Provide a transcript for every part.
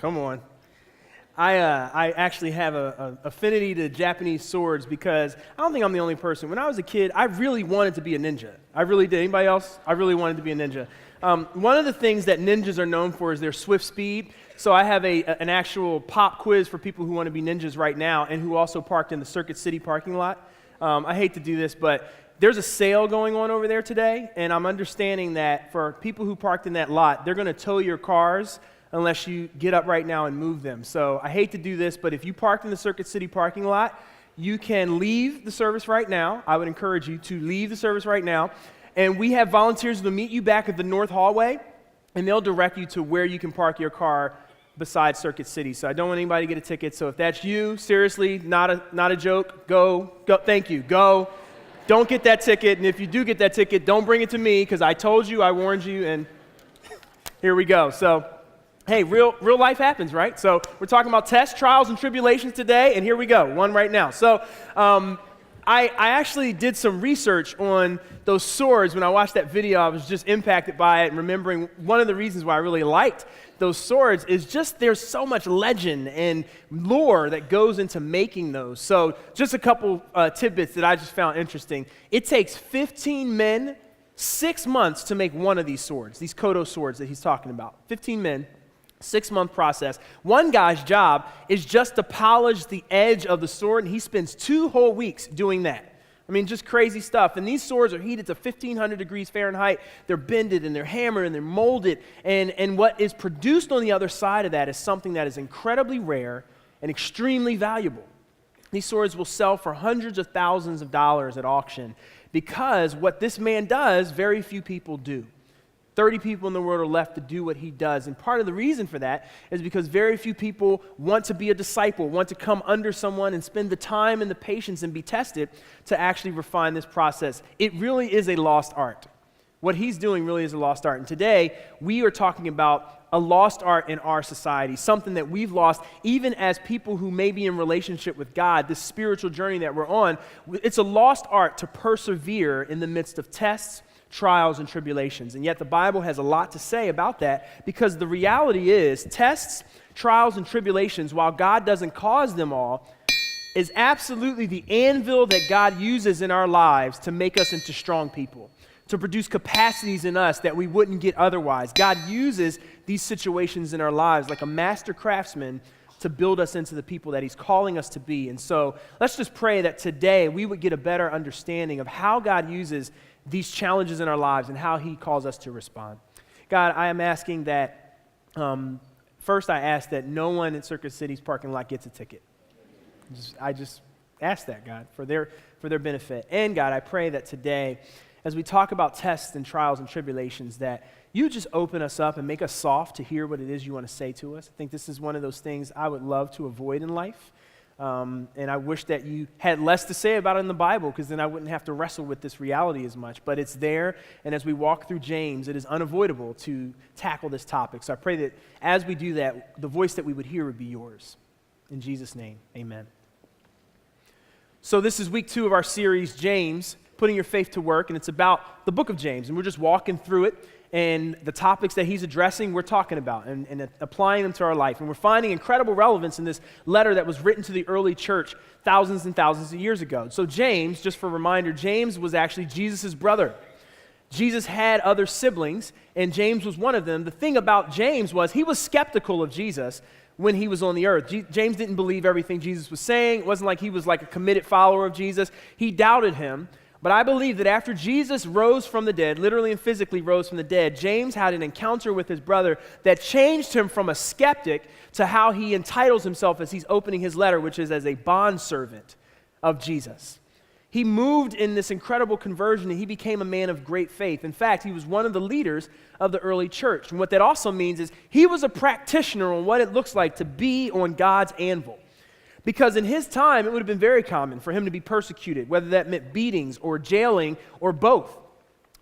Come on. I actually have a affinity to Japanese swords because I don't think I'm the only person. When I was a kid, I really wanted to be a ninja. I really did. Anybody else? I really wanted to be a ninja. One of the things that ninjas are known for is their swift speed. So I have an actual pop quiz for people who want to be ninjas right now and who also parked in the Circuit City parking lot. I hate to do this, but there's a sale going on over there today, and I'm understanding that for people who parked in that lot, they're going to tow your cars unless you get up right now and move them. So I hate to do this, but if you parked in the Circuit City parking lot, you can leave the service right now. I would encourage you to leave the service right now. And we have volunteers who will meet you back at the north hallway, and they'll direct you to where you can park your car beside Circuit City. So I don't want anybody to get a ticket. So if that's you, seriously, not a joke, go, thank you, go. Don't get that ticket, and if you do get that ticket, don't bring it to me, because I told you, I warned you, and here we go. So, hey, real life happens, right? So we're talking about tests, trials, and tribulations today, and here we go, one right now. So I actually did some research on those swords. When I watched that video, I was just impacted by it, and remembering one of the reasons why I really liked those swords is just there's so much legend and lore that goes into making those. So just a couple tidbits that I just found interesting. It takes 15 men, 6 months to make one of these swords, these Kodo swords that he's talking about. 15 men, 6-month process. One guy's job is just to polish the edge of the sword, and he spends 2 whole weeks doing that. I mean, just crazy stuff. And these swords are heated to 1,500 degrees Fahrenheit. They're bended, and they're hammered, and they're molded. And what is produced on the other side of that is something that is incredibly rare and extremely valuable. These swords will sell for hundreds of thousands of dollars at auction because what this man does, very few people do. 30 people in the world are left to do what he does. And part of the reason for that is because very few people want to be a disciple, want to come under someone and spend the time and the patience and be tested to actually refine this process. It really is a lost art. What he's doing really is a lost art. And today, we are talking about a lost art in our society, something that we've lost even as people who may be in relationship with God, this spiritual journey that we're on. It's a lost art to persevere in the midst of tests, trials, and tribulations. And yet the Bible has a lot to say about that, because the reality is tests, trials, and tribulations, while God doesn't cause them all, is absolutely the anvil that God uses in our lives to make us into strong people, to produce capacities in us that we wouldn't get otherwise. God uses these situations in our lives like a master craftsman to build us into the people that he's calling us to be. And so let's just pray that today we would get a better understanding of how God uses these challenges in our lives and how he calls us to respond. God, I am asking that, first I ask that no one in Circuit City's parking lot gets a ticket. I just ask that, God, for their benefit. And God, I pray that today, as we talk about tests and trials and tribulations, that you just open us up and make us soft to hear what it is you want to say to us. I think this is one of those things I would love to avoid in life. And I wish that you had less to say about it in the Bible, because then I wouldn't have to wrestle with this reality as much. But it's there, and as we walk through James, it is unavoidable to tackle this topic. So I pray that as we do that, the voice that we would hear would be yours. In Jesus' name, amen. So this is week 2 of our series, James, Putting Your Faith to Work, and it's about the book of James, and we're just walking through it. And the topics that he's addressing, we're talking about and applying them to our life. And we're finding incredible relevance in this letter that was written to the early church thousands and thousands of years ago. So James, just for a reminder, James was actually Jesus' brother. Jesus had other siblings, and James was one of them. The thing about James was he was skeptical of Jesus when he was on the earth. James didn't believe everything Jesus was saying. It wasn't like he was like a committed follower of Jesus. He doubted him. But I believe that after Jesus rose from the dead, literally and physically rose from the dead, James had an encounter with his brother that changed him from a skeptic to how he entitles himself as he's opening his letter, which is as a bondservant of Jesus. He moved in this incredible conversion, and he became a man of great faith. In fact, he was one of the leaders of the early church. And what that also means is he was a practitioner on what it looks like to be on God's anvil. Because in his time, it would have been very common for him to be persecuted, whether that meant beatings or jailing or both.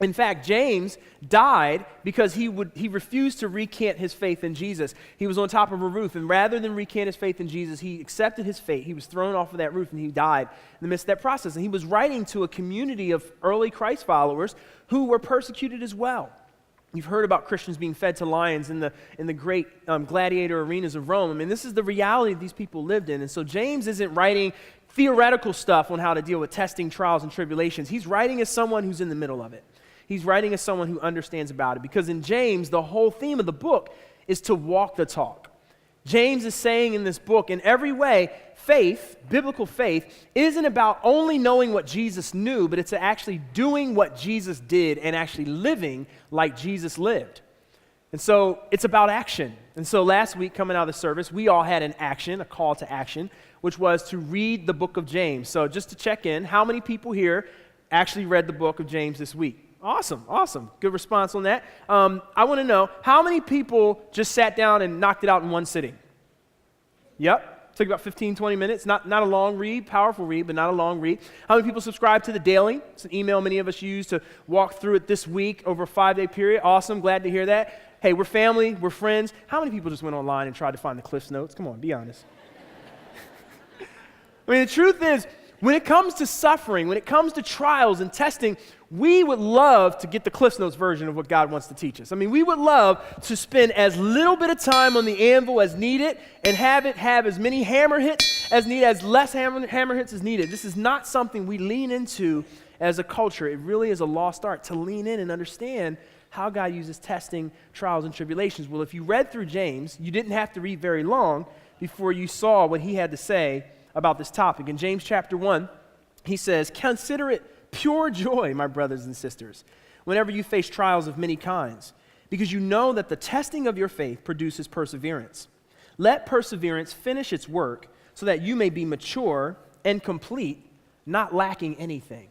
In fact, James died because he refused to recant his faith in Jesus. He was on top of a roof, and rather than recant his faith in Jesus, he accepted his fate. He was thrown off of that roof, and he died in the midst of that process. And he was writing to a community of early Christ followers who were persecuted as well. You've heard about Christians being fed to lions in the great gladiator arenas of Rome. I mean, this is the reality these people lived in. And so James isn't writing theoretical stuff on how to deal with testing, trials, and tribulations. He's writing as someone who's in the middle of it. He's writing as someone who understands about it. Because in James, the whole theme of the book is to walk the talk. James is saying in this book, in every way, faith, biblical faith, isn't about only knowing what Jesus knew, but it's actually doing what Jesus did and actually living like Jesus lived. And so it's about action. And so last week, coming out of the service, we all had an action, a call to action, which was to read the book of James. So just to check in, how many people here actually read the book of James this week? Awesome. Good response on that. I want to know, how many people just sat down and knocked it out in one sitting? Yep. Took about 15, 20 minutes. Not a long read, powerful read, but not a long read. How many people subscribe to the Daily? It's an email many of us use to walk through it this week over a 5-day period. Awesome. Glad to hear that. Hey, we're family. We're friends. How many people just went online and tried to find the Cliff's Notes? Come on, be honest. I mean, the truth is, when it comes to suffering, when it comes to trials and testing, we would love to get the Cliff's Notes version of what God wants to teach us. I mean, we would love to spend as little bit of time on the anvil as needed and have as many hammer hits as needed, as less hammer hits as needed. This is not something we lean into as a culture. It really is a lost art to lean in and understand how God uses testing, trials, and tribulations. Well, if you read through James, you didn't have to read very long before you saw what he had to say about this topic. In James chapter 1, he says, "Consider it pure joy, my brothers and sisters, whenever you face trials of many kinds, because you know that the testing of your faith produces perseverance. Let perseverance finish its work so that you may be mature and complete, not lacking anything."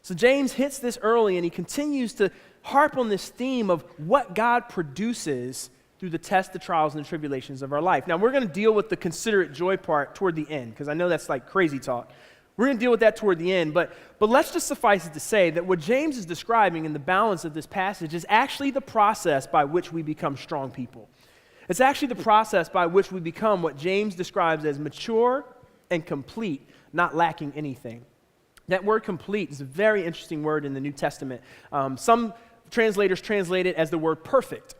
So James hits this early, and he continues to harp on this theme of what God produces through the tests, the trials, and the tribulations of our life. Now, we're going to deal with the considerate joy part toward the end, because I know that's like crazy talk. We're going to deal with that toward the end, but let's just suffice it to say that what James is describing in the balance of this passage is actually the process by which we become strong people. It's actually the process by which we become what James describes as mature and complete, not lacking anything. That word complete is a very interesting word in the New Testament. Some translators translate it as the word perfect.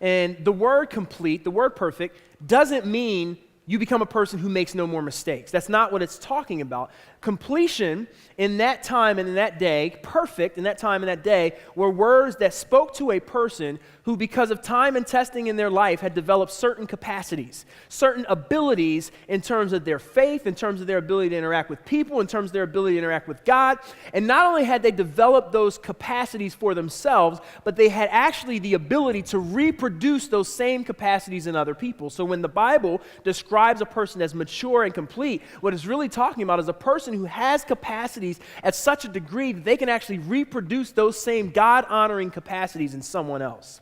And the word complete, the word perfect, doesn't mean you become a person who makes no more mistakes. That's not what it's talking about. Completion in that time and in that day, perfect in that time and that day, were words that spoke to a person who, because of time and testing in their life, had developed certain capacities, certain abilities in terms of their faith, in terms of their ability to interact with people, in terms of their ability to interact with God. And not only had they developed those capacities for themselves, but they had actually the ability to reproduce those same capacities in other people. So when the Bible describes a person as mature and complete, what it's really talking about is a person who has capacities at such a degree that they can actually reproduce those same God-honoring capacities in someone else.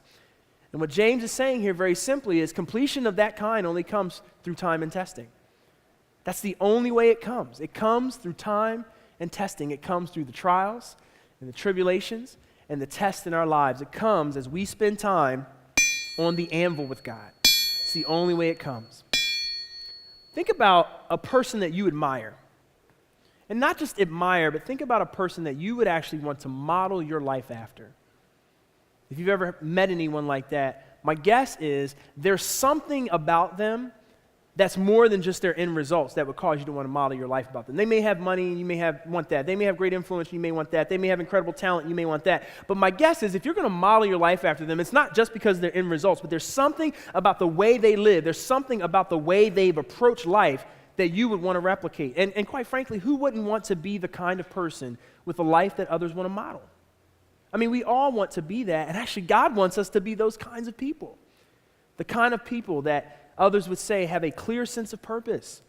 And what James is saying here very simply is completion of that kind only comes through time and testing. That's the only way it comes. It comes through time and testing. It comes through the trials and the tribulations and the tests in our lives. It comes as we spend time on the anvil with God. It's the only way it comes. Think about a person that you admire. And not just admire, but think about a person that you would actually want to model your life after. If you've ever met anyone like that, my guess is there's something about them that's more than just their end results that would cause you to want to model your life about them. They may have money, and you may want that. They may have great influence, and you may want that. They may have incredible talent, and you may want that. But my guess is if you're going to model your life after them, it's not just because of their end results, but there's something about the way they live. There's something about the way they've approached life that you would want to replicate. And quite frankly, who wouldn't want to be the kind of person with a life that others want to model? I mean, we all want to be that, and actually God wants us to be those kinds of people. The kind of people that others would say have a clear sense of purpose,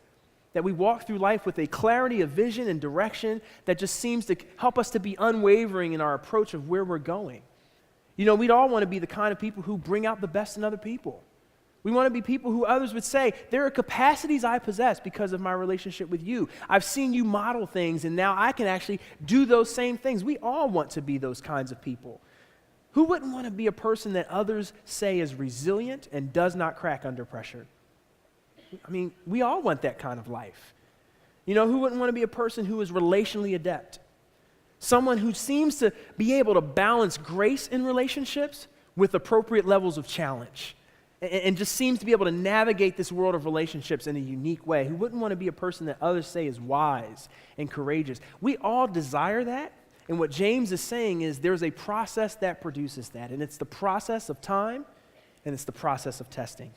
that we walk through life with a clarity of vision and direction that just seems to help us to be unwavering in our approach of where we're going. You know, we'd all want to be the kind of people who bring out the best in other people. We want to be people who others would say, there are capacities I possess because of my relationship with you. I've seen you model things, and now I can actually do those same things. We all want to be those kinds of people. Who wouldn't want to be a person that others say is resilient and does not crack under pressure? I mean, we all want that kind of life. You know, who wouldn't want to be a person who is relationally adept? Someone who seems to be able to balance grace in relationships with appropriate levels of challenge, and just seems to be able to navigate this world of relationships in a unique way, who wouldn't want to be a person that others say is wise and courageous. We all desire that, and what James is saying is there's a process that produces that, and it's the process of time, and it's the process of testing.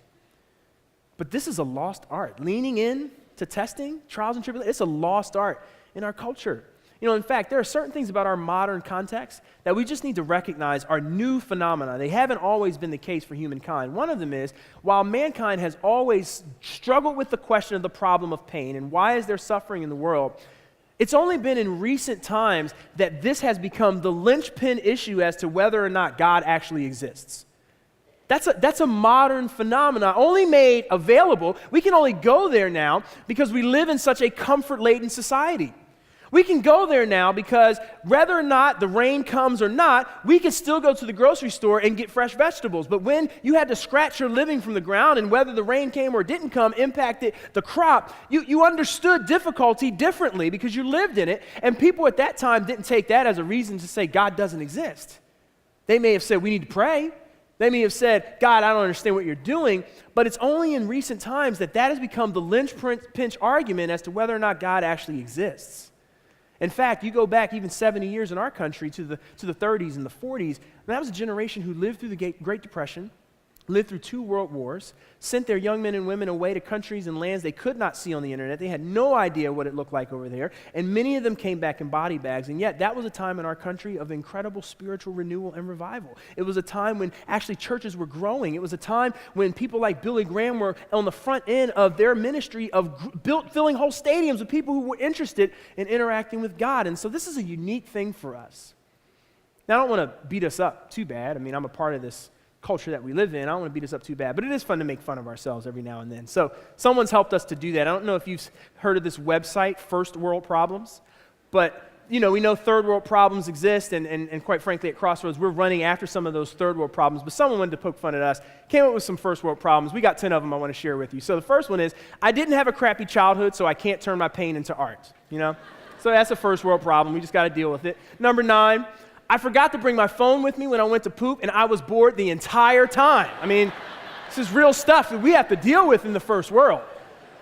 But this is a lost art. Leaning in to testing, trials and tribulations, it's a lost art in our culture. In fact, there are certain things about our modern context that we just need to recognize are new phenomena. They haven't always been the case for humankind. One of them is, while mankind has always struggled with the question of the problem of pain and why is there suffering in the world, it's only been in recent times that this has become the linchpin issue as to whether or not God actually exists. That's a modern phenomenon, only made available. We can only go there now because we live in such a comfort-laden society. We can go there now because whether or not the rain comes or not, we can still go to the grocery store and get fresh vegetables. But when you had to scratch your living from the ground and whether the rain came or didn't come impacted the crop, you understood difficulty differently because you lived in it. And people at that time didn't take that as a reason to say God doesn't exist. They may have said, we need to pray. They may have said, God, I don't understand what you're doing. But it's only in recent times that has become the linchpin argument as to whether or not God actually exists. In fact, you go back even 70 years in our country to the 30s and the 40s, and that was a generation who lived through the Great Depression, lived through 2 world wars, sent their young men and women away to countries and lands they could not see on the internet. They had no idea what it looked like over there, and many of them came back in body bags, and yet that was a time in our country of incredible spiritual renewal and revival. It was a time when actually churches were growing. It was a time when people like Billy Graham were on the front end of their ministry of filling whole stadiums with people who were interested in interacting with God, and so this is a unique thing for us. Now, I don't want to beat us up too bad. I mean, I'm a part of this culture that we live in. I don't want to beat us up too bad, but it is fun to make fun of ourselves every now and then. So someone's helped us to do that. I don't know if you've heard of this website, First World Problems, but we know third world problems exist, and quite frankly at Crossroads, we're running after some of those third world problems, but someone wanted to poke fun at us, came up with some first world problems. We got 10 of them I want to share with you. So the first one is, I didn't have a crappy childhood, so I can't turn my pain into art, So that's a first world problem. We just got to deal with it. Number 9, I forgot to bring my phone with me when I went to poop, and I was bored the entire time. I mean, this is real stuff that we have to deal with in the first world.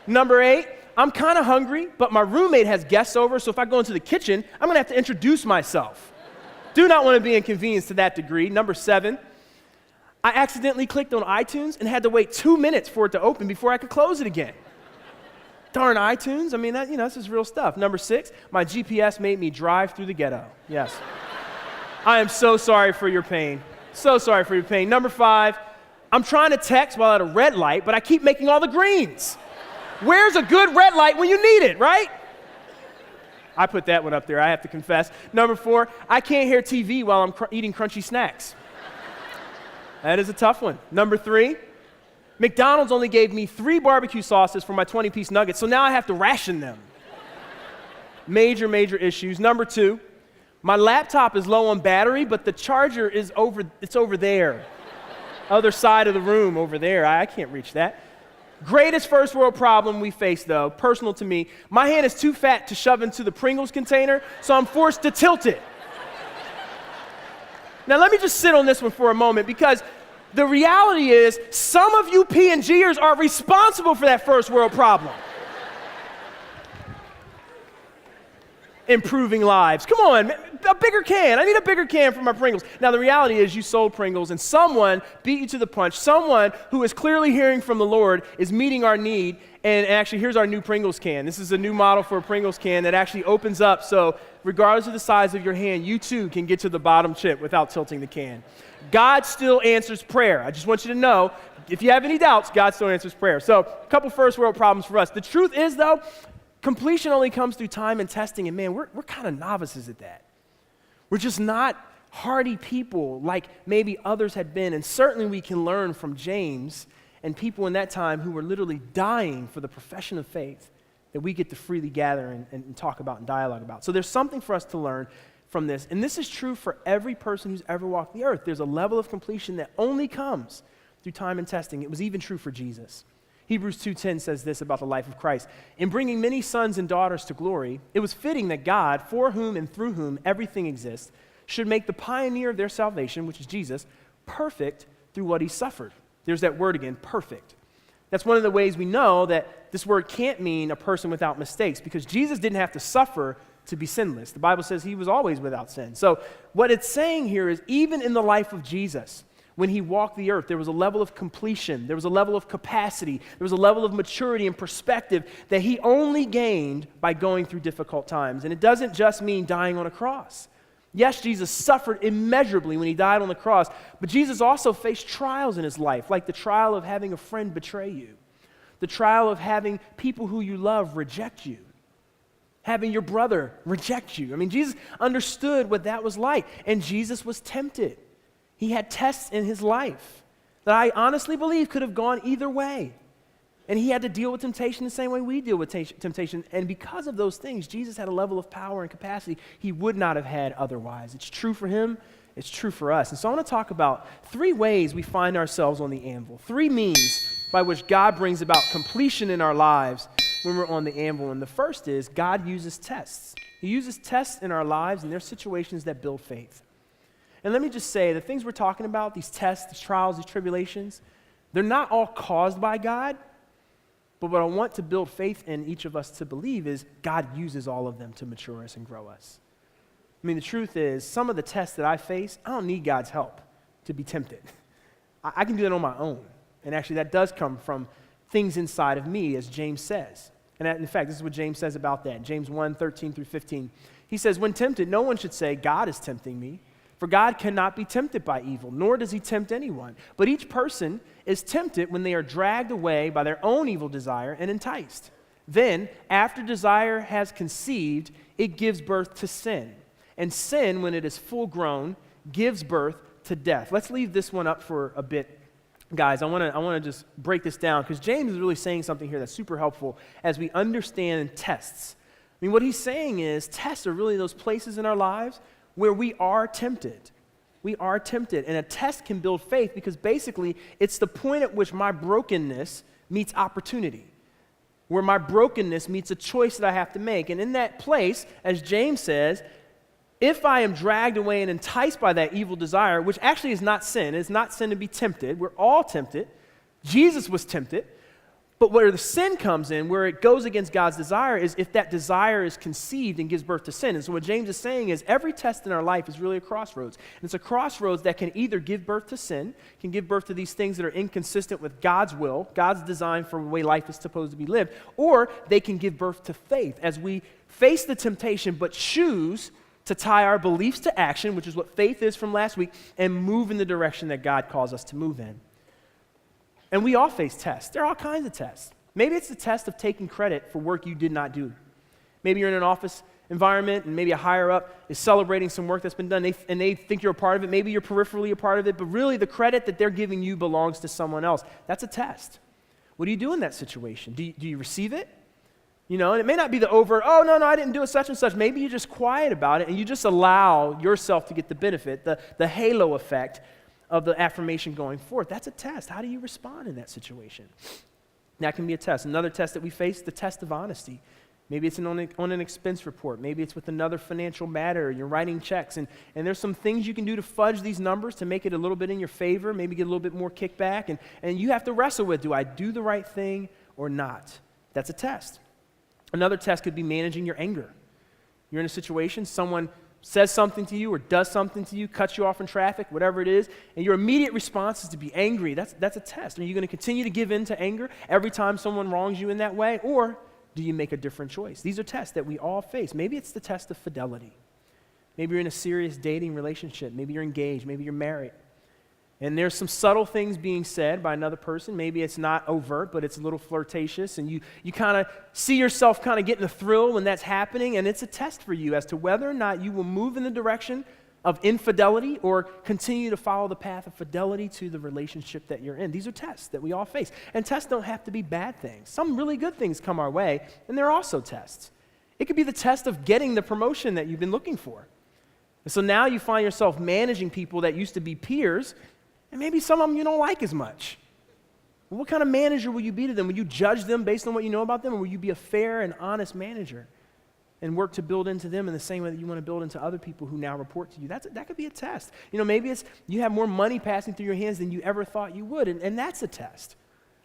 Number 8, I'm kind of hungry, but my roommate has guests over, so if I go into the kitchen, I'm going to have to introduce myself. Do not want to be inconvenienced to that degree. Number 7, I accidentally clicked on iTunes and had to wait 2 minutes for it to open before I could close it again. Darn iTunes. I mean, this is real stuff. Number 6, my GPS made me drive through the ghetto. Yes. I am so sorry for your pain. So sorry for your pain. Number 5, I'm trying to text while at a red light, but I keep making all the greens. Where's a good red light when you need it, right? I put that one up there, I have to confess. Number 4, I can't hear TV while I'm eating crunchy snacks. That is a tough one. Number 3, McDonald's only gave me 3 barbecue sauces for my 20-piece nuggets, so now I have to ration them. Major issues. Number 2, my laptop is low on battery, but the charger is over there. Other side of the room over there. I can't reach that. Greatest first world problem we face, though, personal to me, my hand is too fat to shove into the Pringles container, so I'm forced to tilt it. Now, let me just sit on this one for a moment, because the reality is some of you P&Gers are responsible for that first world problem. Improving lives. Come on, a bigger can. I need a bigger can for my Pringles. Now, the reality is you sold Pringles, and someone beat you to the punch. Someone who is clearly hearing from the Lord is meeting our need, and actually, here's our new Pringles can. This is a new model for a Pringles can that actually opens up, so regardless of the size of your hand, you too can get to the bottom chip without tilting the can. God still answers prayer. I just want you to know, if you have any doubts, God still answers prayer. So, a couple first world problems for us. The truth is, though, completion only comes through time and testing, and man, we're kind of novices at that. We're just not hardy people like maybe others had been, and certainly we can learn from James and people in that time who were literally dying for the profession of faith that we get to freely gather and talk about and dialogue about. So there's something for us to learn from this, and this is true for every person who's ever walked the earth. There's a level of completion that only comes through time and testing. It was even true for Jesus. Hebrews 2:10 says this about the life of Christ. In bringing many sons and daughters to glory, it was fitting that God, for whom and through whom everything exists, should make the pioneer of their salvation, which is Jesus, perfect through what he suffered. There's that word again, perfect. That's one of the ways we know that this word can't mean a person without mistakes, because Jesus didn't have to suffer to be sinless. The Bible says he was always without sin. So what it's saying here is, even in the life of Jesus, when he walked the earth, there was a level of completion, there was a level of capacity, there was a level of maturity and perspective that he only gained by going through difficult times. And it doesn't just mean dying on a cross. Yes, Jesus suffered immeasurably when he died on the cross, but Jesus also faced trials in his life, like the trial of having a friend betray you, the trial of having people who you love reject you, having your brother reject you. I mean, Jesus understood what that was like, and Jesus was tempted. He had tests in his life that I honestly believe could have gone either way. And he had to deal with temptation the same way we deal with temptation. And because of those things, Jesus had a level of power and capacity he would not have had otherwise. It's true for him. It's true for us. And so I want to talk about 3 ways we find ourselves on the anvil, 3 means by which God brings about completion in our lives when we're on the anvil. And the first is God uses tests. He uses tests in our lives, and they're situations that build faith. And let me just say, the things we're talking about, these tests, these trials, these tribulations, they're not all caused by God. But what I want to build faith in each of us to believe is God uses all of them to mature us and grow us. I mean, the truth is, some of the tests that I face, I don't need God's help to be tempted. I can do that on my own. And actually, that does come from things inside of me, as James says. And in fact, this is what James says about that. James 1:13-15. He says, when tempted, no one should say, God is tempting me. For God cannot be tempted by evil, nor does he tempt anyone. But each person is tempted when they are dragged away by their own evil desire and enticed. Then, after desire has conceived, it gives birth to sin. And sin, when it is full grown, gives birth to death. Let's leave this one up for a bit, guys. I want to just break this down, because James is really saying something here that's super helpful as we understand tests. I mean, what he's saying is tests are really those places in our lives where we are tempted. We are tempted. And a test can build faith, because basically it's the point at which my brokenness meets opportunity, where my brokenness meets a choice that I have to make. And in that place, as James says, if I am dragged away and enticed by that evil desire, which actually is not sin, it's not sin to be tempted. We're all tempted. Jesus was tempted. But where the sin comes in, where it goes against God's desire, is if that desire is conceived and gives birth to sin. And so what James is saying is every test in our life is really a crossroads. And it's a crossroads that can either give birth to sin, can give birth to these things that are inconsistent with God's will, God's design for the way life is supposed to be lived, or they can give birth to faith as we face the temptation but choose to tie our beliefs to action, which is what faith is from last week, and move in the direction that God calls us to move in. And we all face tests. There are all kinds of tests. Maybe it's the test of taking credit for work you did not do. Maybe you're in an office environment and maybe a higher up is celebrating some work that's been done and they think you're a part of it. Maybe you're peripherally a part of it, but really the credit that they're giving you belongs to someone else. That's a test. What do you do in that situation? Do you receive it? You know, and it may not be the overt, oh, no, I didn't do it such and such. Maybe you're just quiet about it and you just allow yourself to get the benefit, the halo effect of the affirmation going forth. That's a test. How do you respond in that situation? That can be a test. Another test that we face, the test of honesty. Maybe it's on an expense report. Maybe it's with another financial matter. You're writing checks, and there's some things you can do to fudge these numbers to make it a little bit in your favor, maybe get a little bit more kickback, and you have to wrestle with, do I do the right thing or not? That's a test. Another test could be managing your anger. You're in a situation, someone says something to you or does something to you, cuts you off in traffic, whatever it is, and your immediate response is to be angry. That's a test. Are you going to continue to give in to anger every time someone wrongs you in that way, or do you make a different choice? These are tests that we all face. Maybe it's the test of fidelity. Maybe you're in a serious dating relationship. Maybe you're engaged. Maybe you're married. And there's some subtle things being said by another person. Maybe it's not overt, but it's a little flirtatious, and you kind of see yourself kind of getting a thrill when that's happening, and it's a test for you as to whether or not you will move in the direction of infidelity or continue to follow the path of fidelity to the relationship that you're in. These are tests that we all face. And tests don't have to be bad things. Some really good things come our way, and they're also tests. It could be the test of getting the promotion that you've been looking for. And so now you find yourself managing people that used to be peers, and maybe some of them you don't like as much. Well, what kind of manager will you be to them? Will you judge them based on what you know about them, or will you be a fair and honest manager? and work to build into them in the same way that you want to build into other people who now report to you. That could be a test. Maybe it's you have more money passing through your hands than you ever thought you would, and that's a test.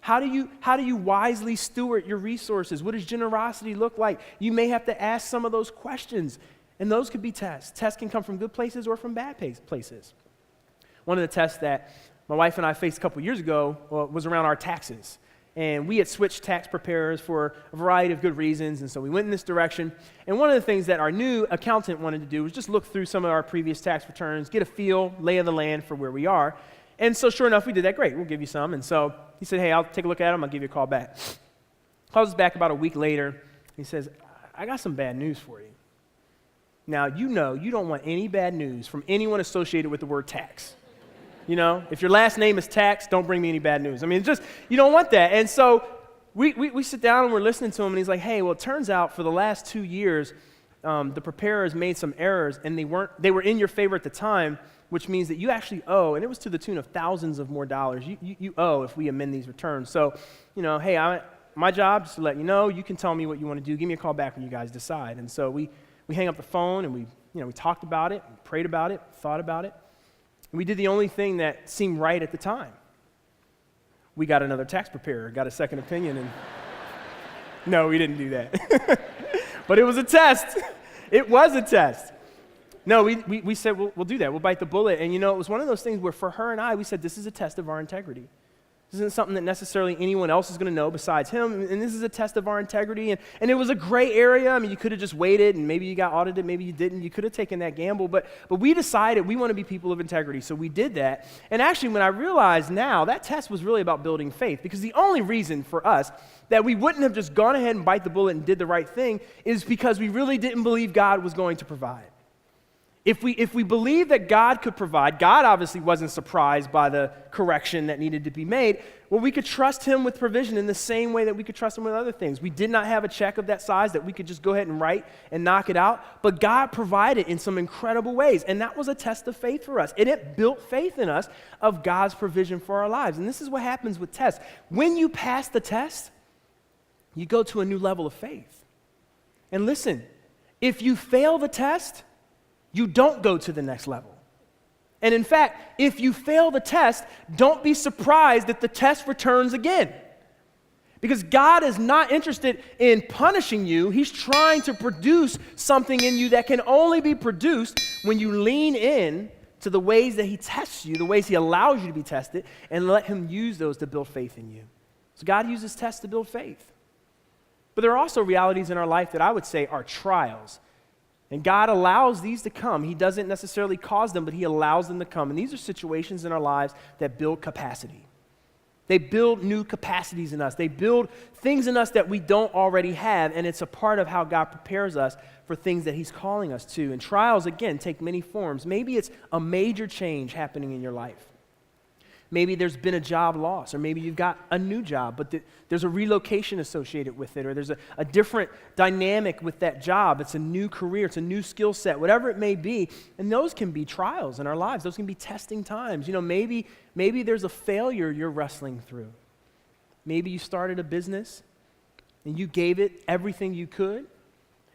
How do you wisely steward your resources? What does generosity look like? You may have to ask some of those questions, and those could be tests. Tests can come from good places or from bad places. One of the tests that my wife and I faced a couple years ago was around our taxes. And we had switched tax preparers for a variety of good reasons, and so we went in this direction. And one of the things that our new accountant wanted to do was just look through some of our previous tax returns, get a feel, lay of the land for where we are. And so sure enough, we did that. Great, we'll give you some. And so he said, hey, I'll take a look at them. I'll give you a call back. Calls us back about a week later. He says, I got some bad news for you. Now, you don't want any bad news from anyone associated with the word tax. If your last name is Tax, don't bring me any bad news. You don't want that. And so we sit down and we're listening to him, and he's like, hey, well, it turns out for the last 2 years, the preparers made some errors, and they were in your favor at the time, which means that you actually owe, and it was to the tune of thousands of more dollars, you owe if we amend these returns. So, hey, my job is to let you know, you can tell me what you want to do. Give me a call back when you guys decide. And so we hang up the phone, and we talked about it, we prayed about it, thought about it. We did the only thing that seemed right at the time. We got another tax preparer, got a second opinion, and no, we didn't do that. But it was a test. It was a test. No, we said, we'll do that. We'll bite the bullet. And it was one of those things where for her and I, we said, this is a test of our integrity. This isn't something that necessarily anyone else is going to know besides him, and this is a test of our integrity, and it was a gray area. You could have just waited, and maybe you got audited, maybe you didn't. You could have taken that gamble, but we decided we want to be people of integrity, so we did that. And actually, when I realized now, that test was really about building faith, because the only reason for us that we wouldn't have just gone ahead and bite the bullet and did the right thing is because we really didn't believe God was going to provide. If we believed that God could provide, God obviously wasn't surprised by the correction that needed to be made. Well, we could trust him with provision in the same way that we could trust him with other things. We did not have a check of that size that we could just go ahead and write and knock it out, but God provided in some incredible ways, and that was a test of faith for us, and it built faith in us of God's provision for our lives. And this is what happens with tests. When you pass the test, you go to a new level of faith. And listen, if you fail the test, you don't go to the next level. And in fact, if you fail the test, don't be surprised if the test returns again. Because God is not interested in punishing you. He's trying to produce something in you that can only be produced when you lean in to the ways that he tests you, the ways he allows you to be tested, and let him use those to build faith in you. So God uses tests to build faith. But there are also realities in our life that I would say are trials. And God allows these to come. He doesn't necessarily cause them, but he allows them to come. And these are situations in our lives that build capacity. They build new capacities in us. They build things in us that we don't already have, and it's a part of how God prepares us for things that he's calling us to. And trials, again, take many forms. Maybe it's a major change happening in your life. Maybe there's been a job loss, or maybe you've got a new job, but there's a relocation associated with it, or there's a different dynamic with that job. It's a new career, it's a new skill set, whatever it may be. And those can be trials in our lives. Those can be testing times. Maybe there's a failure you're wrestling through. Maybe you started a business and you gave it everything you could,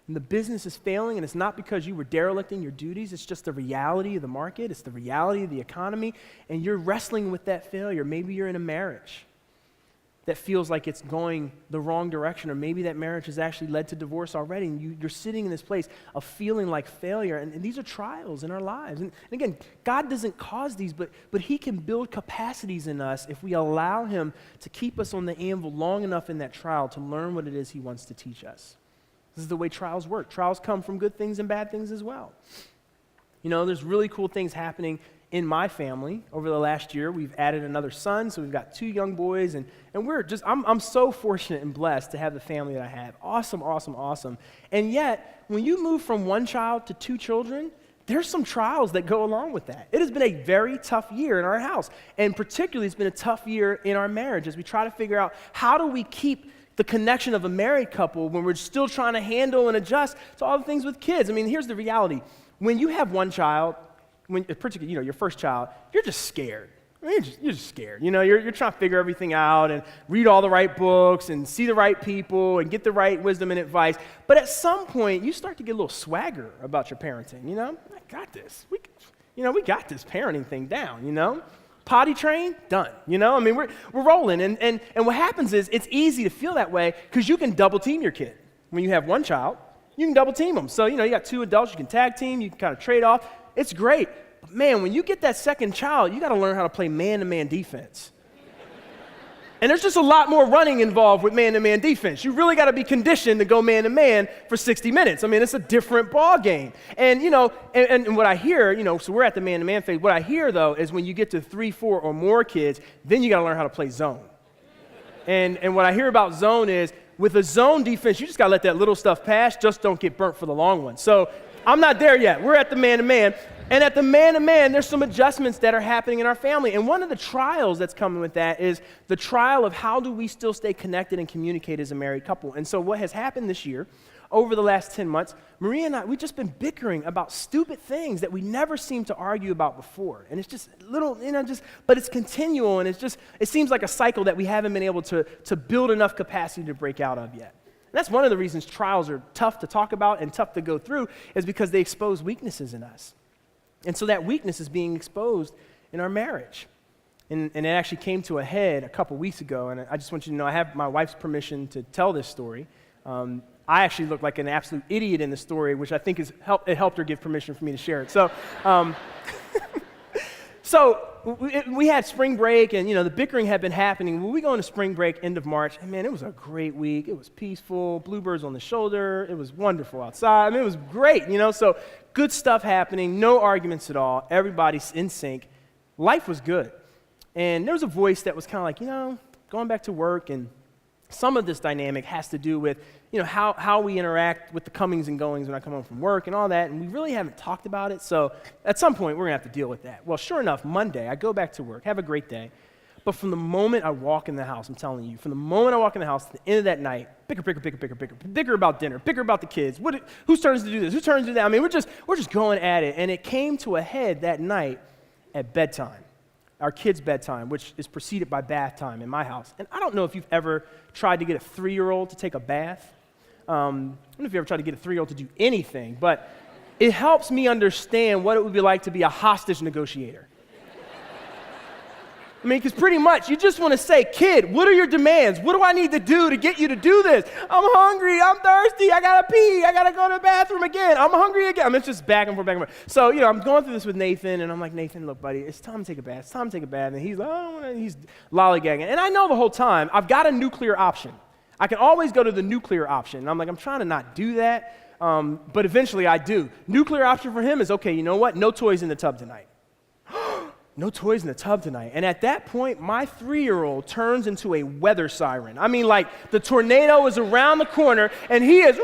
and the business is failing, and it's not because you were derelict in your duties, it's just the reality of the market, it's the reality of the economy, and you're wrestling with that failure. Maybe you're in a marriage that feels like it's going the wrong direction, or maybe that marriage has actually led to divorce already, and you're sitting in this place of feeling like failure, and these are trials in our lives. And again, God doesn't cause these, but he can build capacities in us if we allow him to keep us on the anvil long enough in that trial to learn what it is he wants to teach us. This is the way trials work. Trials come from good things and bad things as well. There's really cool things happening in my family over the last year. We've added another son, so we've got 2 young boys, and I'm so fortunate and blessed to have the family that I have. Awesome, awesome, awesome. And yet, when you move from 1 child to 2 children, there's some trials that go along with that. It has been a very tough year in our house, and particularly it's been a tough year in our marriage as we try to figure out how do we keep the connection of a married couple when we're still trying to handle and adjust to all the things with kids. Here's the reality. When you have 1 child, particularly your first child, you're just scared. I mean, you're just scared. You're trying to figure everything out and read all the right books and see the right people and get the right wisdom and advice. But at some point, you start to get a little swagger about your parenting. I got this. We got this parenting thing down. Potty train, done. I mean, we're rolling. And what happens is it's easy to feel that way because you can double team your kid. When you have one child, you can double team them. So, you got two adults, you can tag team, you can kind of trade off. It's great. But man, when you get that second child, you got to learn how to play man-to-man defense. And there's just a lot more running involved with man-to-man defense. You really got to be conditioned to go man-to-man for 60 minutes. I mean, it's a different ball game. And, and what I hear, so we're at the man-to-man phase. What I hear, though, is when you get to 3, 4, or more kids, then you got to learn how to play zone. And what I hear about zone is, with a zone defense, you just got to let that little stuff pass. Just don't get burnt for the long one. So I'm not there yet. We're at the man-to-man. And at the man-to-man, there's some adjustments that are happening in our family. And one of the trials that's coming with that is the trial of how do we still stay connected and communicate as a married couple. And so what has happened this year, over the last 10 months, Maria and I, we've just been bickering about stupid things that we never seemed to argue about before. And it's just little, but it's continual, and it seems like a cycle that we haven't been able to build enough capacity to break out of yet. And that's one of the reasons trials are tough to talk about and tough to go through, is because they expose weaknesses in us. And so that weakness is being exposed in our marriage. And it actually came to a head a couple weeks ago, and I just want you to know I have my wife's permission to tell this story. I actually look like an absolute idiot in the story, which I think it helped her give permission for me to share it. So, we had spring break, and the bickering had been happening. When we go into spring break, end of March, and man, it was a great week. It was peaceful, bluebirds on the shoulder. It was wonderful outside. I mean, it was great, so good stuff happening, no arguments at all. Everybody's in sync. Life was good. And there was a voice that was kind of like, going back to work, and some of this dynamic has to do with, how we interact with the comings and goings when I come home from work and all that, and we really haven't talked about it, so at some point we're going to have to deal with that. Well, sure enough, Monday, I go back to work, have a great day, but from the moment I walk in the house, I'm telling you, from the moment I walk in the house to the end of that night, bicker about dinner, bicker about the kids, whose turn is to do this, whose turn is to do that, I mean, we're just going at it, and it came to a head that night at bedtime. Our kids' bedtime, which is preceded by bath time in my house. And I don't know if you've ever tried to get a 3-year-old to take a bath. I don't know if you ever tried to get a 3-year-old to do anything, but it helps me understand what it would be like to be a hostage negotiator. I mean, because pretty much you just want to say, kid, what are your demands? What do I need to do to get you to do this? I'm hungry. I'm thirsty. I got to pee. I got to go to the bathroom again. I'm hungry again. I mean, it's just back and forth, back and forth. So, I'm going through this with Nathan, and I'm like, Nathan, look, buddy, it's time to take a bath. It's time to take a bath. And he's like, oh, he's lollygagging. And I know the whole time I've got a nuclear option. I can always go to the nuclear option. And I'm like, I'm trying to not do that, but eventually I do. Nuclear option for him is, okay, you know what? No toys in the tub tonight. No toys in the tub tonight. And at that point, my 3-year-old turns into a weather siren. I mean, like, the tornado is around the corner, and he's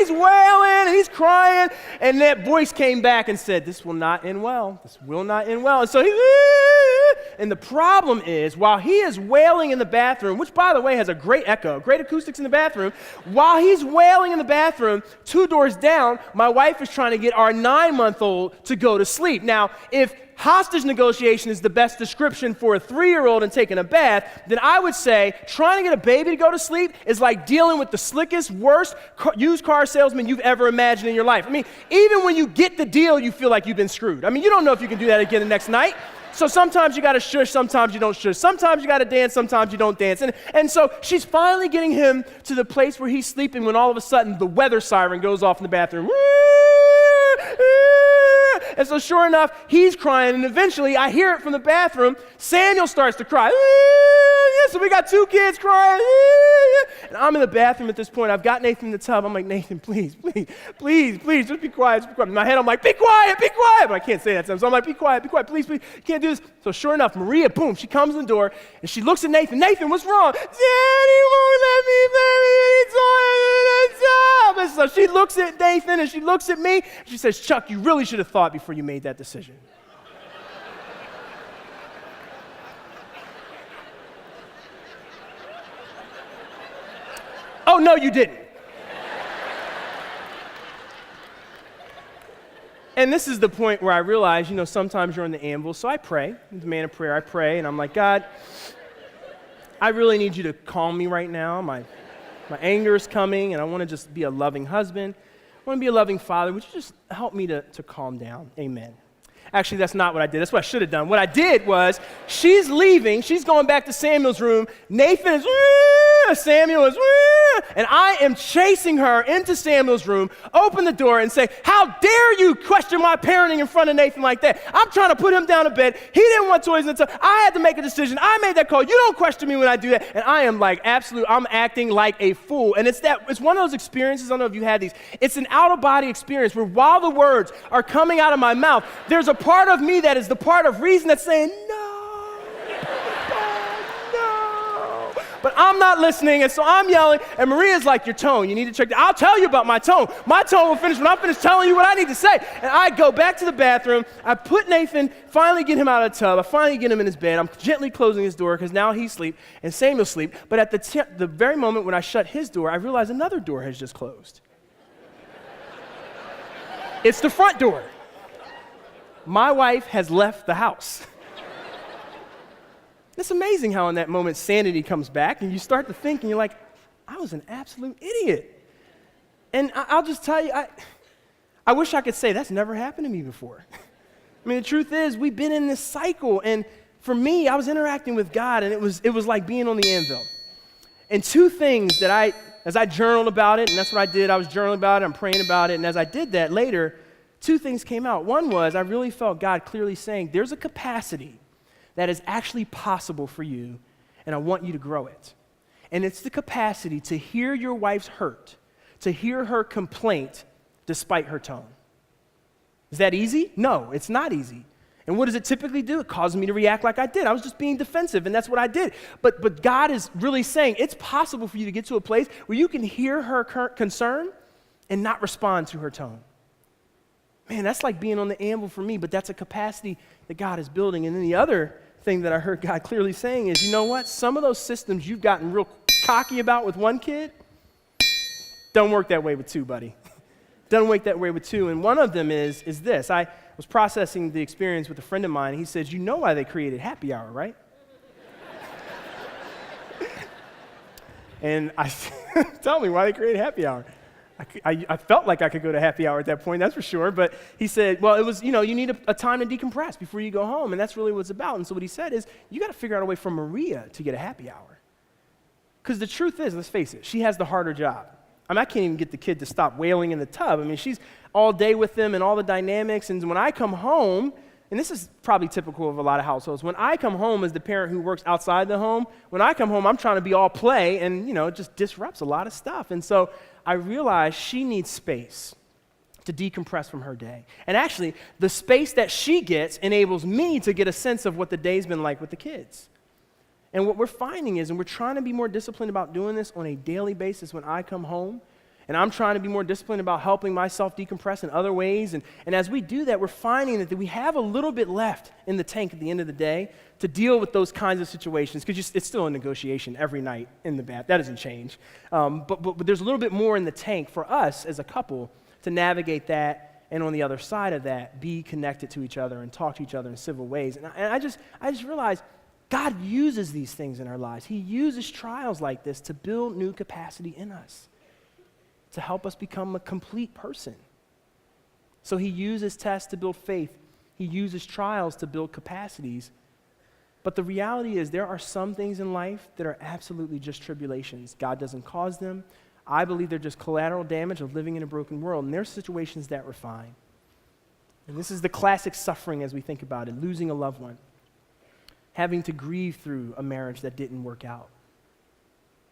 wailing, and he's crying, and that voice came back and said, this will not end well. This will not end well. And so and the problem is, while he is wailing in the bathroom, which, by the way, has a great echo, great acoustics in the bathroom, while he's wailing in the bathroom, 2 doors down, my wife is trying to get our 9-month-old to go to sleep. Now, if hostage negotiation is the best description for a 3-year-old and taking a bath, then I would say trying to get a baby to go to sleep is like dealing with the slickest, worst used car salesman you've ever imagined in your life. I mean, even when you get the deal, you feel like you've been screwed. I mean, you don't know if you can do that again the next night. So sometimes you got to shush, sometimes you don't shush. Sometimes you got to dance, sometimes you don't dance. And so she's finally getting him to the place where he's sleeping when all of a sudden the weather siren goes off in the bathroom. And so sure enough, he's crying, and eventually I hear it from the bathroom. Samuel starts to cry. So we got 2 kids crying. And I'm in the bathroom at this point. I've got Nathan in the tub. I'm like, Nathan, please, just be quiet. Just be quiet. In my head, I'm like, be quiet. But I can't say that to him. So I'm like, be quiet, please. You can't do this. So sure enough, Maria, boom, she comes in the door, and she looks at Nathan. Nathan, what's wrong? Daddy won't let me play with the tub. And so she looks at Nathan, and she looks at me. And she says, Chuck, you really should have thought before you made that decision. Oh, no, you didn't. And this is the point where I realize, sometimes you're on the anvil, so I pray. I'm the man of prayer. I pray, and I'm like, God, I really need you to calm me right now. My anger is coming, and I want to just be a loving husband. I want to be a loving father. Would you just help me to calm down? Amen. Actually, that's not what I did. That's what I should have done. What I did was, she's leaving. She's going back to Samuel's room. Nathan is, Samuel is, and I am chasing her into Samuel's room, open the door and say, how dare you question my parenting in front of Nathan like that? I'm trying to put him down to bed. He didn't want toys in the tub. I had to make a decision. I made that call. You don't question me when I do that. And I am like, I'm acting like a fool. And it's one of those experiences, I don't know if you had these. It's an out-of-body experience where while the words are coming out of my mouth, there's a part of me that is the part of reason that's saying, no, no. But I'm not listening, and so I'm yelling, and Maria's like, your tone, you need to check that. I'll tell you about my tone. My tone will finish when I'm finished telling you what I need to say. And I go back to the bathroom. I put Nathan, finally get him out of the tub. I finally get him in his bed. I'm gently closing his door because now he's asleep and Samuel's asleep. But at the very moment when I shut his door, I realize another door has just closed. It's the front door. My wife has left the house. It's amazing how in that moment sanity comes back and you start to think and you're like, I was an absolute idiot. And I'll just tell you, I wish I could say that's never happened to me before. I mean, the truth is we've been in this cycle, and for me, I was interacting with God, and it was like being on the anvil. And two things that as I journaled about it, and that's what I did, I was journaling about it, I'm praying about it, and as I did that later, two things came out. One was I really felt God clearly saying, there's a capacity that is actually possible for you, and I want you to grow it. And it's the capacity to hear your wife's hurt, to hear her complaint despite her tone. Is that easy? No, it's not easy. And what does it typically do? It causes me to react like I did. I was just being defensive, and that's what I did. But God is really saying it's possible for you to get to a place where you can hear her concern and not respond to her tone. Man, that's like being on the anvil for me, but that's a capacity that God is building. And then the other thing that I heard God clearly saying is, you know what? Some of those systems you've gotten real cocky about with one kid don't work that way with two, buddy. Doesn't work that way with two. And one of them is this. I was processing the experience with a friend of mine. And he says, you know why they created happy hour, right? And I tell me why they created happy hour. I felt like I could go to happy hour at that point, that's for sure. But he said, well, it was, you need a time to decompress before you go home. And that's really what it's about. And so what he said is, you got to figure out a way for Maria to get a happy hour. Because the truth is, let's face it, she has the harder job. I can't even get the kid to stop wailing in the tub. She's all day with them and all the dynamics. And when I come home, and this is probably typical of a lot of households, when I come home as the parent who works outside the home, when I come home, I'm trying to be all play, and, it just disrupts a lot of stuff. And so I realized she needs space to decompress from her day. And actually, the space that she gets enables me to get a sense of what the day's been like with the kids. And what we're finding is, and we're trying to be more disciplined about doing this on a daily basis when I come home, and I'm trying to be more disciplined about helping myself decompress in other ways. And as we do that, we're finding that we have a little bit left in the tank at the end of the day to deal with those kinds of situations, because it's still a negotiation every night in the bath. That doesn't change. But there's a little bit more in the tank for us as a couple to navigate that, and on the other side of that, be connected to each other and talk to each other in civil ways. And I just realized God uses these things in our lives. He uses trials like this to build new capacity in us, to help us become a complete person. So he uses tests to build faith. He uses trials to build capacities. But the reality is there are some things in life that are absolutely just tribulations. God doesn't cause them. I believe they're just collateral damage of living in a broken world. And there's situations that refine. And this is the classic suffering as we think about it, losing a loved one, having to grieve through a marriage that didn't work out.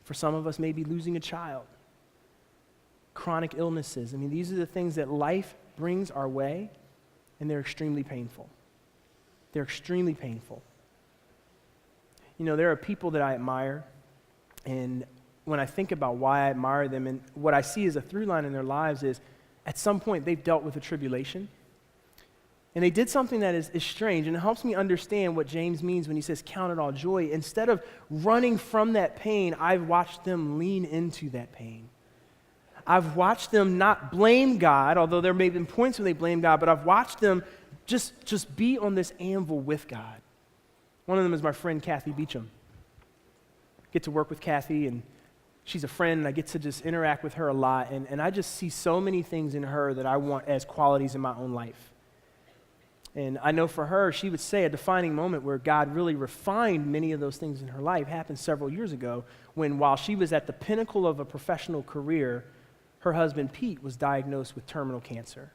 For some of us, maybe losing a child, chronic illnesses. These are the things that life brings our way, and they're extremely painful. They're extremely painful. There are people that I admire, and when I think about why I admire them, and what I see as a through line in their lives is, at some point they've dealt with a tribulation, and they did something that is strange, and it helps me understand what James means when he says, count it all joy. Instead of running from that pain, I've watched them lean into that pain. I've watched them not blame God, although there may have been points when they blame God, but I've watched them just be on this anvil with God. One of them is my friend Kathy Beecham. Get to work with Kathy, and she's a friend, and I get to just interact with her a lot, and I just see so many things in her that I want as qualities in my own life. And I know for her, she would say a defining moment where God really refined many of those things in her life happened several years ago when, while she was at the pinnacle of a professional career, her husband Pete was diagnosed with terminal cancer.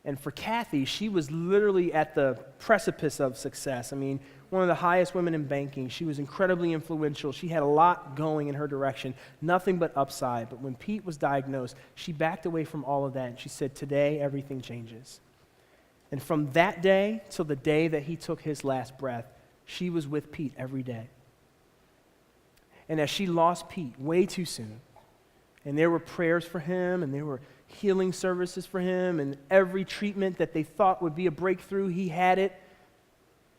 And for Kathy, she was literally at the precipice of success. I mean, one of the highest women in banking. She was incredibly influential. She had a lot going in her direction, nothing but upside. But when Pete was diagnosed, she backed away from all of that, and she said, today, everything changes. And from that day till the day that he took his last breath, she was with Pete every day. And as she lost Pete way too soon, and there were prayers for him, and there were healing services for him, and every treatment that they thought would be a breakthrough, he had it,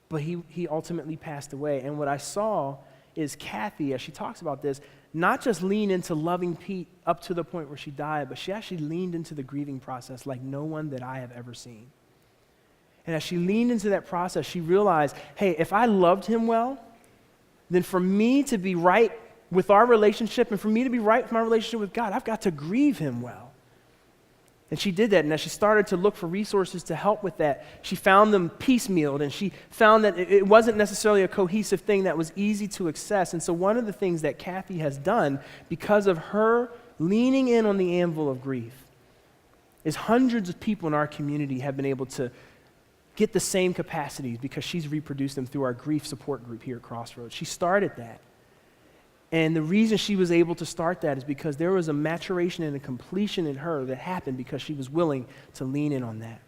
but he ultimately passed away. And what I saw is Kathy, as she talks about this, not just lean into loving Pete up to the point where she died, but she actually leaned into the grieving process like no one that I have ever seen. And as she leaned into that process, she realized, hey, if I loved him well, then for me to be right with our relationship and for me to be right with my relationship with God, I've got to grieve him well. And she did that, and as she started to look for resources to help with that, she found them piecemealed, and she found that it wasn't necessarily a cohesive thing that was easy to access. And so one of the things that Kathy has done, because of her leaning in on the anvil of grief, is hundreds of people in our community have been able to get the same capacities because she's reproduced them through our grief support group here at Crossroads. She started that. And the reason she was able to start that is because there was a maturation and a completion in her that happened because she was willing to lean in on that.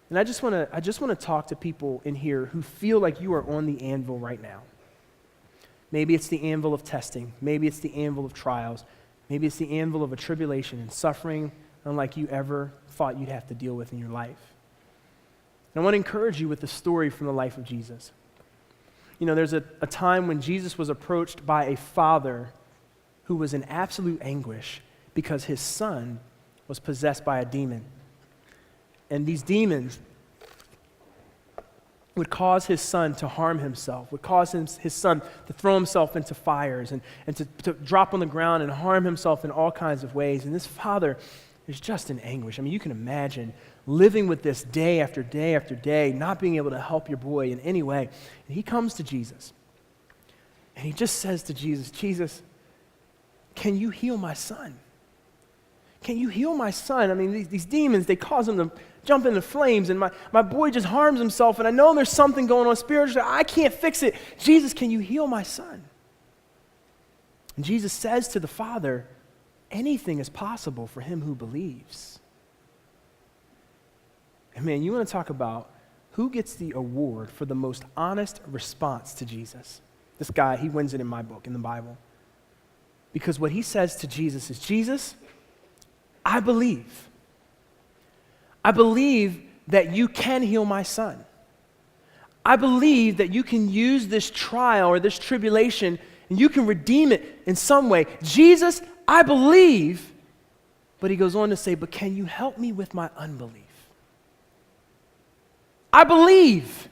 And I just want to talk to people in here who feel like you are on the anvil right now. Maybe it's the anvil of testing. Maybe it's the anvil of trials. Maybe it's the anvil of a tribulation and suffering unlike you ever thought you'd have to deal with in your life. And I want to encourage you with the story from the life of Jesus. You know, there's a time when Jesus was approached by a father who was in absolute anguish because his son was possessed by a demon. And these demons would cause his son to harm himself, would cause his son to throw himself into fires and to drop on the ground and harm himself in all kinds of ways. And this father is just in anguish. I mean, you can imagine living with this day after day after day, not being able to help your boy in any way. And he comes to Jesus, and he just says to Jesus, Jesus, can you heal my son? Can you heal my son? I mean, these demons, they cause him to jump into flames, and my boy just harms himself, and I know there's something going on spiritually. I can't fix it. Jesus, can you heal my son? And Jesus says to the father, anything is possible for him who believes. And man, you want to talk about who gets the award for the most honest response to Jesus? This guy, he wins it in my book, in the Bible. Because what he says to Jesus is, Jesus, I believe. I believe that you can heal my son. I believe that you can use this trial or this tribulation and you can redeem it in some way. Jesus, I believe. But he goes on to say, but can you help me with my unbelief? I believe,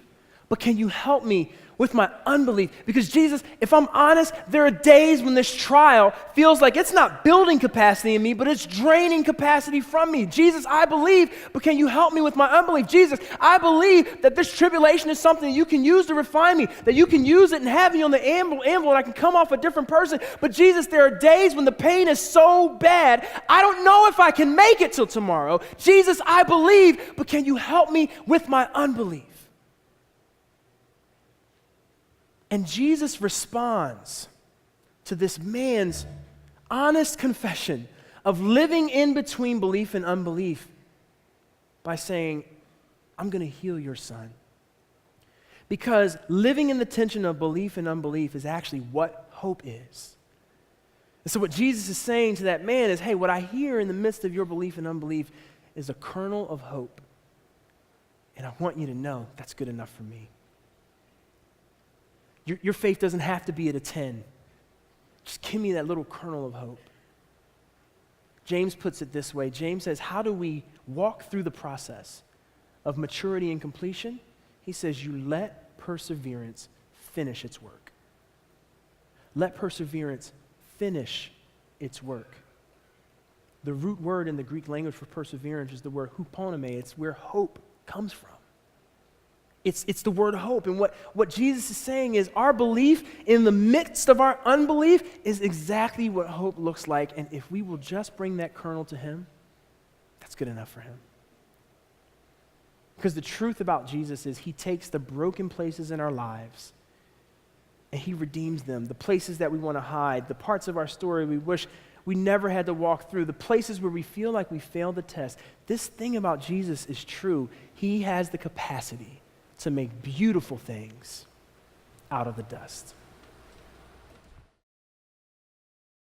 but can you help me with my unbelief? Because Jesus, if I'm honest, there are days when this trial feels like it's not building capacity in me, but it's draining capacity from me. Jesus, I believe, but can you help me with my unbelief? Jesus, I believe that this tribulation is something that you can use to refine me, that you can use it and have me on the anvil and I can come off a different person. But Jesus, there are days when the pain is so bad, I don't know if I can make it till tomorrow. Jesus, I believe, but can you help me with my unbelief? And Jesus responds to this man's honest confession of living in between belief and unbelief by saying, I'm going to heal your son. Because living in the tension of belief and unbelief is actually what hope is. And so what Jesus is saying to that man is, hey, what I hear in the midst of your belief and unbelief is a kernel of hope. And I want you to know that's good enough for me. Your faith doesn't have to be at a 10. Just give me that little kernel of hope. James puts it this way. James says, how do we walk through the process of maturity and completion? He says, you let perseverance finish its work. Let perseverance finish its work. The root word in the Greek language for perseverance is the word huponome. It's where hope comes from. It's the word hope. And what Jesus is saying is our belief in the midst of our unbelief is exactly what hope looks like. And if we will just bring that kernel to him, that's good enough for him. Because the truth about Jesus is he takes the broken places in our lives and he redeems them. The places that we want to hide, the parts of our story we wish we never had to walk through, the places where we feel like we failed the test. This thing about Jesus is true. He has the capacity to make beautiful things out of the dust.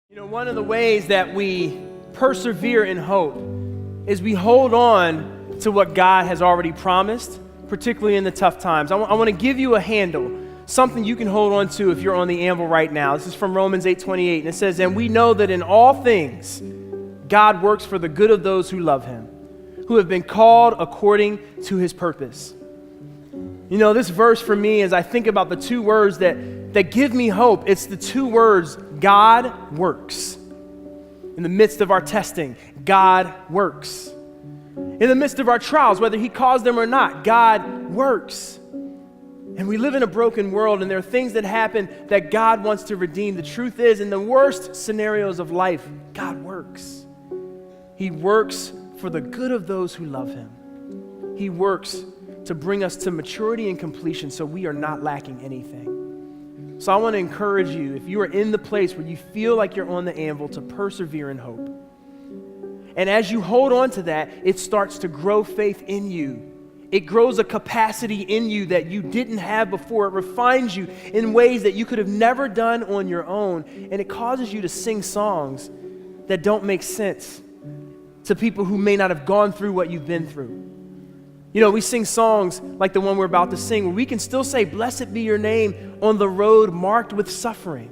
You know, one of the ways that we persevere in hope is we hold on to what God has already promised, particularly in the tough times. I want to give you a handle, something you can hold on to if you're on the anvil right now. This is from Romans 8:28, and it says, and we know that in all things God works for the good of those who love him, who have been called according to his purpose. You know, this verse for me, as I think about the two words that give me hope, it's the two words, God works. In the midst of our testing, God works. In the midst of our trials, whether he caused them or not, God works. And we live in a broken world, and there are things that happen that God wants to redeem. The truth is, in the worst scenarios of life, God works. He works for the good of those who love him. He works to bring us to maturity and completion so we are not lacking anything. So I want to encourage you, if you are in the place where you feel like you're on the anvil, to persevere in hope. And as you hold on to that, it starts to grow faith in you. It grows a capacity in you that you didn't have before. It refines you in ways that you could have never done on your own. And it causes you to sing songs that don't make sense to people who may not have gone through what you've been through. You know, we sing songs like the one we're about to sing, where we can still say, blessed be your name on the road marked with suffering.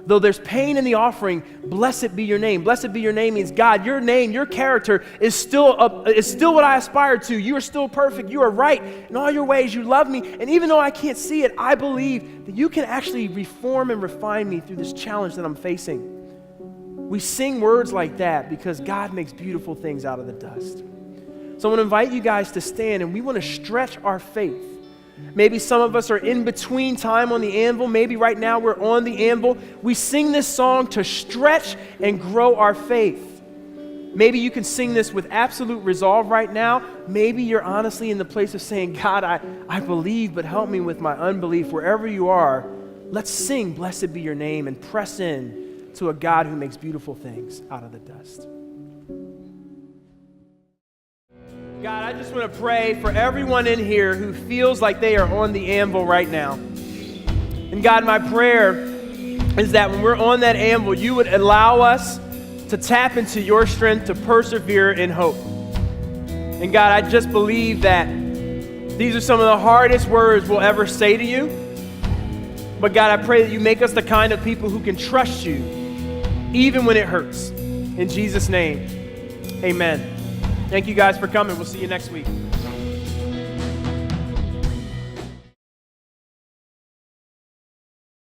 Though there's pain in the offering, blessed be your name. Blessed be your name means, God, your name, your character is still what I aspire to. You are still perfect. You are right in all your ways. You love me. And even though I can't see it, I believe that you can actually reform and refine me through this challenge that I'm facing. We sing words like that because God makes beautiful things out of the dust. So I want to invite you guys to stand, and we want to stretch our faith. Maybe some of us are in between time on the anvil. Maybe right now we're on the anvil. We sing this song to stretch and grow our faith. Maybe you can sing this with absolute resolve right now. Maybe you're honestly in the place of saying, God, I believe, but help me with my unbelief. Wherever you are, let's sing, blessed be your name, and press in to a God who makes beautiful things out of the dust. God, I just want to pray for everyone in here who feels like they are on the anvil right now. And God, my prayer is that when we're on that anvil, you would allow us to tap into your strength to persevere in hope. And God, I just believe that these are some of the hardest words we'll ever say to you. But God, I pray that you make us the kind of people who can trust you even when it hurts. In Jesus' name, amen. Thank you guys for coming. We'll see you next week.